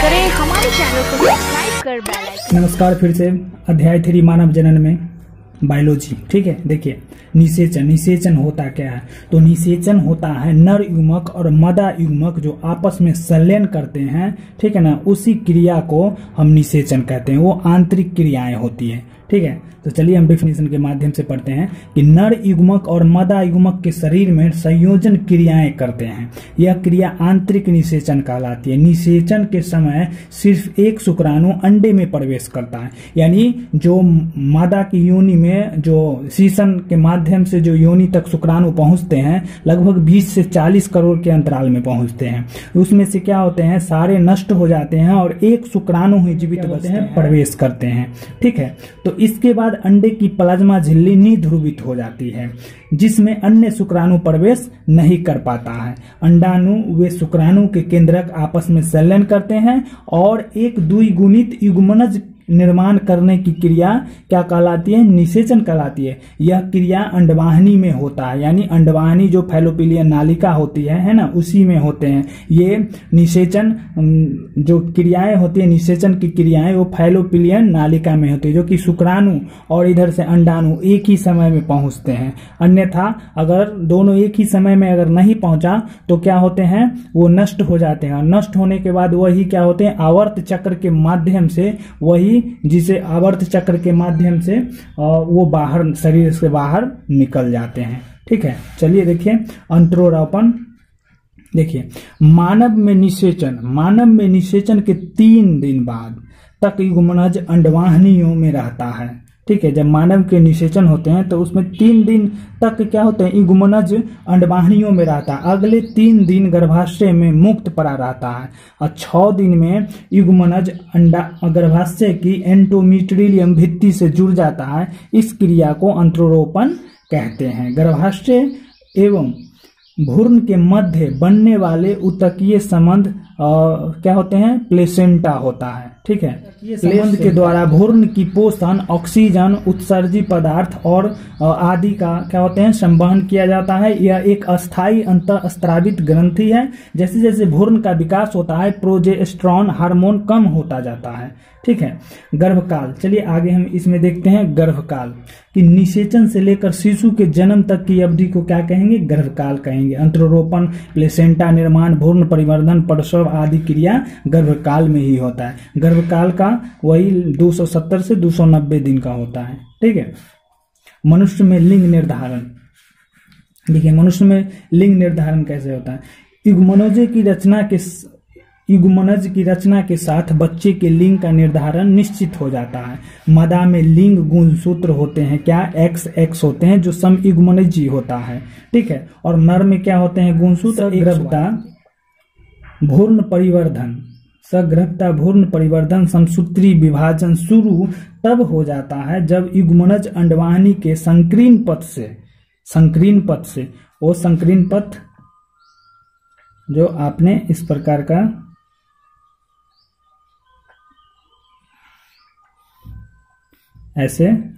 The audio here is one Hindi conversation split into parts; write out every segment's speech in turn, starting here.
करें हमारे चैनल को सब्सक्राइब कर बेल आइकन। नमस्कार, फिर से अध्याय 3 मानव जनन में बायोलॉजी। ठीक है, देखिए निषेचन होता क्या है। तो निषेचन होता है नर युग्मक और मादा युग्मक जो आपस में संलयन करते हैं, ठीक है ना, उसी क्रिया को हम निषेचन कहते हैं। वो आंतरिक क्रियाएं होती है। ठीक है, तो चलिए हम डेफिनेशन के माध्यम से पढ़ते हैं कि नर युग्मक और मादा युग्मक के शरीर में संयोजन क्रियाएं करते हैं। यह क्रिया आंतरिक निषेचन कहलाती है। निषेचन के समय सिर्फ एक शुक्राणु अंडे में प्रवेश करता है, यानी जो मादा की योनि में जो सीसन के माध्यम से जो योनि तक शुक्राणु पहुंचते हैं, लगभग 20 से 40 करोड़ के अंतराल में पहुंचते हैं। उसमें से क्या होते हैं, सारे नष्ट हो जाते हैं और एक शुक्राणु ही जीवित बचते हैं, प्रवेश करते हैं। ठीक है, तो इसके बाद अंडे की प्लाज्मा झिल्ली निध्रुवित हो जाती है, जिसमें अन्य शुक्राणु प्रवेश नहीं कर पाता है। अंडाणु वे शुक्राणु के केंद्रक आपस में संलयन करते हैं और एक द्विगुणित युग्मनज निर्माण करने की क्रिया क्या कहलाती है, निषेचन कहलाती है। यह क्रिया अंडवाहिनी में होता है, यानी अंडवाहिनी जो फैलोपिलियन नालिका होती है ना, उसी में होते हैं। ये निषेचन जो क्रियाएं होती है, निषेचन की क्रियाएं वो फैलोपिलियन नालिका में होती है, जो कि शुक्राणु और इधर से अंडाणु एक ही समय में पहुंचते हैं। अन्यथा अगर दोनों एक ही समय में अगर नहीं पहुंचा तो क्या होते हैं, वो नष्ट हो जाते हैं। और नष्ट होने के बाद वही क्या होते हैं, आवर्त चक्र के माध्यम से, वही जिसे आवर्त चक्र के माध्यम से वो बाहर शरीर से बाहर निकल जाते हैं। ठीक है, चलिए देखिए अंतरोपण। देखिए मानव में निषेचन के 3 दिन बाद तक युग्मनज अंडवाहिनियों में रहता है। ठीक है, जब मानव के निषेचन होते हैं तो उसमें 3 दिन तक क्या होते हैं, युग्मनज अंडवाहिनियों में रहता है। अगले 3 दिन गर्भाशय में मुक्त पड़ा रहता है और 6 दिन में युग्मनज गर्भाशय की एंडोमेट्रियम भित्ति से जुड़ जाता है। इस क्रिया को अंतरोपण कहते हैं। गर्भाशय एवं भ्रूण के मध्य बनने वाले उत्तकीय संबंध क्या होते हैं, प्लेसेंटा होता है। ठीक है, संबंध के द्वारा भ्रूण की पोषण, ऑक्सीजन, उत्सर्जी पदार्थ और आदि का क्या होते हैं, संवहन किया जाता है। यह एक अस्थायी अंतःस्रावित ग्रंथि है। जैसे जैसे भ्रूण का विकास होता है, प्रोजेस्टेरोन हार्मोन कम होता जाता है। ठीक है, गर्भकाल। चलिए आगे हम इसमें देखते हैं गर्भकाल कि निषेचन से लेकर शिशु के जन्म तक की अवधि को क्या कहेंगे, गर्भकाल कहेंगे। अंतरोपण, प्लेसेंटा निर्माण, भ्रूण परिवर्धन, प्रसव आदि क्रिया गर्भकाल में ही होता है। गर्भकाल का वही 270 से 290 दिन का होता है। ठीक है, मनुष्य में लिंग निर्धारण। देखिए मनुष्य में लिंग निर्धारण कैसे होता है। युग्मनज की रचना के साथ बच्चे के लिंग का निर्धारण निश्चित हो जाता है। मादा में लिंग गुणसूत्र होते हैं, क्या XX होते हैं, जो समयुग्मनजी होता है। ठीक है, और नर में क्या होते हैं, गुणसूत्र। सगर्भता भ्रूण परिवर्धन समसूत्री विभाजन शुरू तब हो जाता है जब युग्मनज अंडवाहिनी के संकीर्ण पथ से वो संकीर्ण पथ जो आपने इस प्रकार का ऐसे है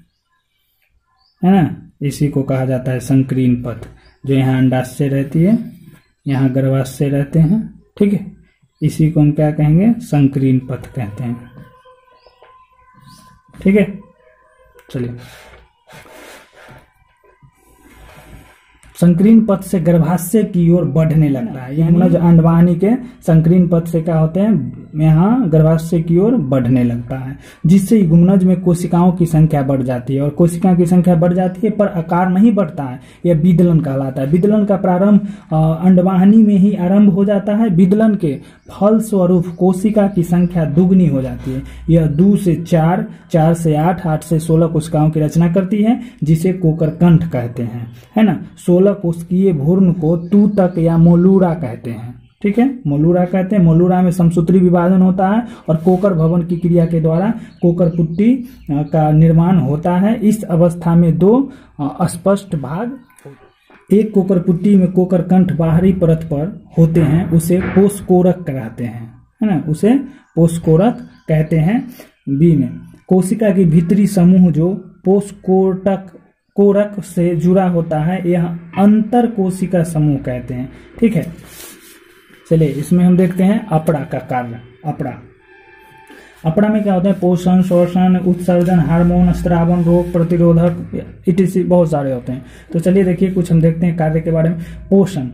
ना, इसी को कहा जाता है संकीर्ण पथ। जो यहाँ अंडाशय रहती है, यहाँ गर्भाशय रहते हैं। ठीक है, इसी को हम क्या कहेंगे, संकीर्ण पथ कहते हैं। ठीक है, चलिए संकीर्ण पथ से गर्भाशय की ओर बढ़ने लगता है। यानी जो अंडवाहिनी के संकीर्ण पथ से क्या होते हैं, यहाँ गर्भाशय की ओर बढ़ने लगता है, जिससे युग्मनज में कोशिकाओं की संख्या बढ़ जाती है। और कोशिका की संख्या बढ़ जाती है पर आकार नहीं बढ़ता है, यह विदलन कहलाता है। विदलन का प्रारंभ अंडवाहिनी में ही आरंभ हो जाता है। विदलन के फल स्वरूप कोशिका की संख्या दुगनी हो जाती है। यह 2 से 4, 4 से 8, 8 से 16 कोशिकाओं की रचना करती है, जिसे कोकरकंठ कहते हैं, है ना। 16 कोशिकीय भ्रूण को तूतक या मोलूरा कहते हैं। ठीक है, मोलूरा कहते हैं। मोलूरा में समसूत्री विभाजन होता है और कोकर भवन की क्रिया के द्वारा कोकर पुट्टी का निर्माण होता है। इस अवस्था में 2 अस्पष्ट भाग, एक कोकर पुट्टी में कोकर कंठ बाहरी परत पर होते हैं, उसे पोषकोरक कहते हैं, है ना, उसे पोषकोरक कहते हैं। बी में कोशिका की भीतरी समूह जो पोषकोरक से जुड़ा होता है, यह अंतर कोशिका समूह कहते हैं। ठीक है, चलिए इसमें हम देखते हैं अपड़ा का कार्य। अपड़ा अपरा में क्या होते हैं, पोषण, श्वसन, उत्सर्जन, हार्मोन, स्त्रावन, रोग प्रतिरोधक इत्यादि बहुत सारे होते हैं। तो चलिए देखिए कुछ हम देखते हैं कार्य के बारे में। पोषण,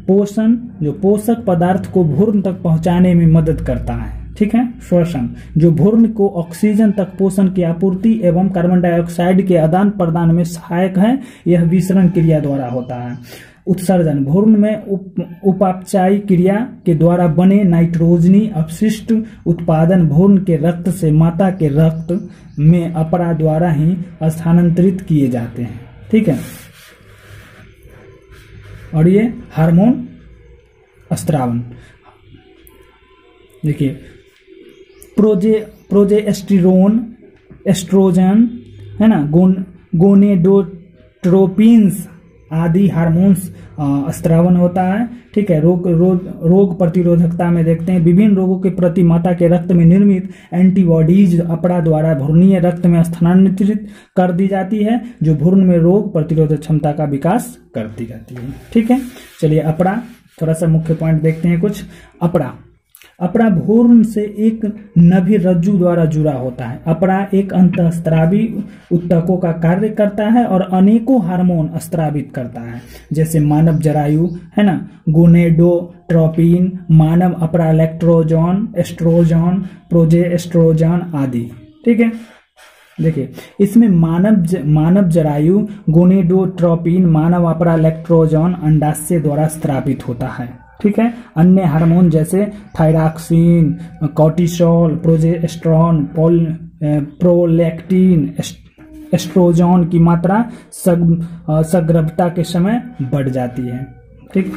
पोषण जो पोषक पदार्थ को भ्रूण तक पहुंचाने में मदद करता है, ठीक है। श्वसन जो भ्रूण को ऑक्सीजन तक पोषण की आपूर्ति एवं कार्बन डाइऑक्साइड के आदान प्रदान में सहायक है, यह विसरण क्रिया द्वारा होता है। उत्सर्जन भ्रूण में उपापचयी क्रिया के द्वारा बने नाइट्रोजनी अपशिष्ट उत्पादन भ्रूण के रक्त से माता के रक्त में अपरा द्वारा ही स्थानांतरित किए जाते हैं, ठीक है। और ये हार्मोन स्त्रावन, देखिए प्रोजेस्टेरोन, एस्ट्रोजन है ना, गोनेडोट्रोपिन्स आदि हार्मोन्स स्त्रावन होता है, ठीक है। रोग प्रतिरोधकता में देखते हैं विभिन्न रोगों के प्रति माता के रक्त में निर्मित एंटीबॉडीज अपरा द्वारा भ्रूणीय रक्त में स्थानांतरित कर दी जाती है, जो भ्रूण में रोग प्रतिरोधक क्षमता का विकास करती रहती है, ठीक है। चलिए अपरा थोड़ा सा मुख्य पॉइंट देखते हैं कुछ। अपरा भ्रूण से एक नभि रज्जु द्वारा जुड़ा होता है। अपरा एक अंतःस्त्रावी उत्तकों का कार्य करता है और अनेकों हार्मोन स्त्रावित करता है, जैसे मानव जरायु है ना, गोनेडोट्रोपिन, मानव अपरा लैक्टोजन, एस्ट्रोजन, प्रोजेस्टेरोन आदि, ठीक है। देखिए इसमें मानव जरायु, गोनेडोट्रोपिन, मानव अपरा लैक्टोजन अंडाशय द्वारा स्त्रावित होता है, ठीक है। अन्य हार्मोन जैसे thyroxine, cortisol, progesterone, prolactin, estrogen की मात्रा सगर्भता के समय बढ़ जाती है, ठीक।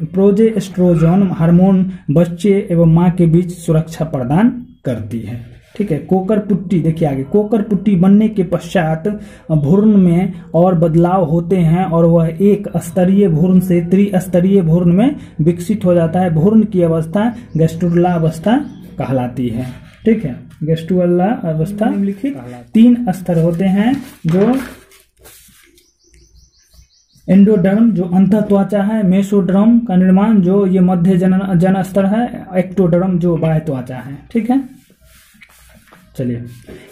प्रोजेस्टेरोन हार्मोन बच्चे एवं मां के बीच सुरक्षा प्रदान करती है, ठीक है। कोकर पुट्टी देखिए आगे, कोकर पुट्टी बनने के पश्चात भ्रूण में और बदलाव होते हैं और वह एक स्तरीय भ्रूण से त्रिस्तरीय भ्रूण में विकसित हो जाता है। भ्रूण की अवस्था गैस्ट्रुला अवस्था कहलाती है, ठीक है। गैस्ट्रुला अवस्था निम्नलिखित 3 स्तर होते हैं, जो एंडोडर्म जो अंतः त्वचा है, मेसोडर्म का निर्माण जो ये मध्य जन स्तर है, एक्टोडर्म जो बाह्य त्वचा है, ठीक है। चलिए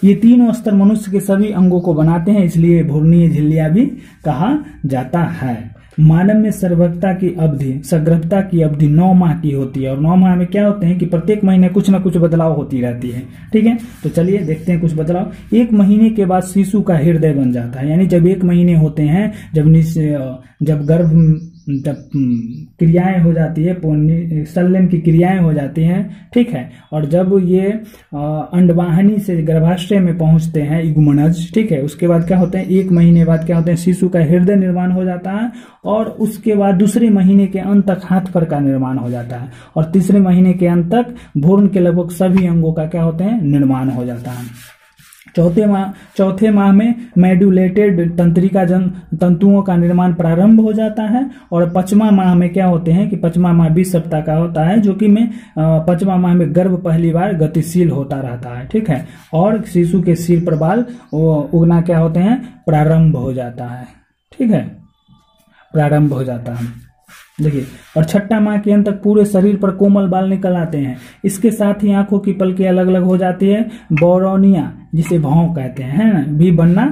ये तीनों स्तर मनुष्य के सभी अंगों को बनाते हैं, इसलिए भ्रूणीय झिल्लियां भी कहा जाता है। मानव में सगर्भता की अवधि 9 माह की होती है और 9 माह में क्या होते हैं कि प्रत्येक महीने कुछ न कुछ बदलाव होती रहती है, ठीक है। तो चलिए देखते हैं कुछ बदलाव। 1 महीने के बाद शिशु का हृदय बन जाता है, यानी जब 1 महीने होते हैं, जब गर्भ जब क्रियाएं हो जाती है, संलयन की क्रियाएं हो जाती हैं, ठीक है। और जब ये अंडवाहिनी से गर्भाशय में पहुंचते हैं इगुमनज, ठीक है, उसके बाद क्या होते हैं 1 महीने बाद क्या होते हैं शिशु का हृदय निर्माण हो जाता है और उसके बाद दूसरे महीने के अंत तक हाथ पैर का निर्माण हो जाता है और तीसरे महीने के अंत तक भ्रूण के लगभग सभी अंगों का क्या होते हैं निर्माण हो जाता है। चौथे माह में मेडुलेटेड तंत्रिका तंतुओं का निर्माण प्रारंभ हो जाता है और 5वां माह में क्या होते हैं कि 5वां माह 20 सप्ताह का होता है, जो कि 5वां माह में गर्भ पहली बार गतिशील होता रहता है, ठीक है। और शिशु के सिर पर बाल उगना क्या होते हैं प्रारंभ हो जाता है, ठीक है, प्रारंभ हो जाता है। देखिए और 6वां माह के अंत तक पूरे शरीर पर कोमल बाल निकल आते हैं। इसके साथ ही आंखों की पलकें अलग अलग हो जाती है, बौरोनिया जिसे भाव कहते हैं ना भी बनना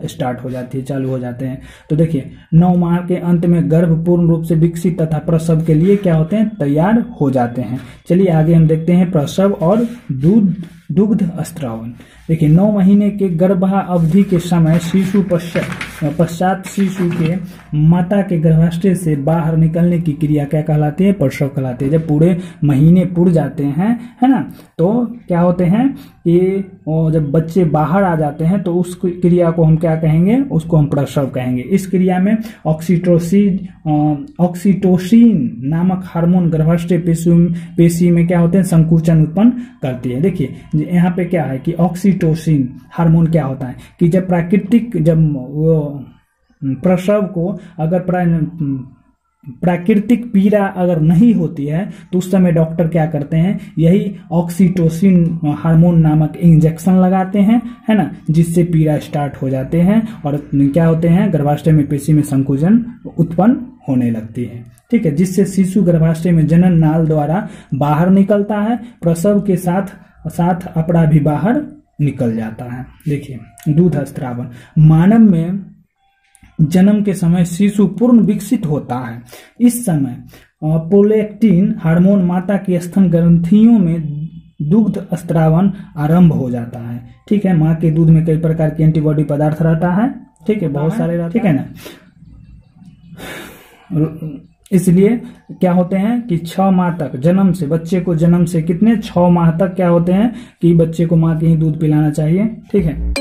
स्टार्ट हो जाती है, चालू हो जाते हैं। तो देखिए 9 माह के अंत में गर्भ पूर्ण रूप से विकसित तथा प्रसव के लिए क्या होते हैं तैयार हो जाते हैं। चलिए आगे हम देखते हैं प्रसव और दुग्ध स्त्रावन। देखिए 9 महीने के गर्भावधि के समय शिशु पश्चात शिशु के माता के गर्भाशय से बाहर निकलने की क्रिया क्या कहलाती है प्रसव कहलाती है। जब पूरे महीने पुर जाते हैं है ना, तो क्या होते हैं कि जब बच्चे बाहर आ जाते हैं तो उस क्रिया को हम क्या कहेंगे, उसको हम प्रसव कहेंगे। इस क्रिया में ऑक्सीटोसिन नामक हार्मोन गर्भाशय पेशी में क्या होते हैं संकुचन उत्पन्न करती है। देखिए यहाँ पे क्या है कि ऑक्सीटोसिन हार्मोन क्या होता है कि जब प्राकृतिक जब वो प्रसव को अगर प्राकृतिक पीड़ा अगर नहीं होती है तो उस समय डॉक्टर क्या करते हैं, यही ऑक्सीटोसिन हार्मोन नामक इंजेक्शन लगाते हैं, है ना, जिससे पीड़ा स्टार्ट हो जाते हैं और क्या होते हैं, गर्भाशय में पेशी में संकुचन उत्पन्न होने लगती है। ठीक है, जिससे शिशु गर्भाशय में जनन नाल द्वारा बाहर निकलता है, प्रसव के साथ अपरा भी बाहर निकल जाता है। देखिए दूध स्त्रावन, मानव में जन्म के समय शिशु पूर्ण विकसित होता है। इस समय प्रोलैक्टिन हार्मोन माता की स्तन ग्रंथियों में दुग्ध स्त्रावन आरंभ हो जाता है। ठीक है, माँ के दूध में कई प्रकार के एंटीबॉडी पदार्थ रहता है। ठीक है, बहुत सारे रहते, ठीक है ना। इसलिए क्या होते हैं कि 6 माह तक जन्म से, बच्चे को जन्म से कितने 6 माह तक क्या होते हैं कि बच्चे को माँ के ही दूध पिलाना चाहिए। ठीक है।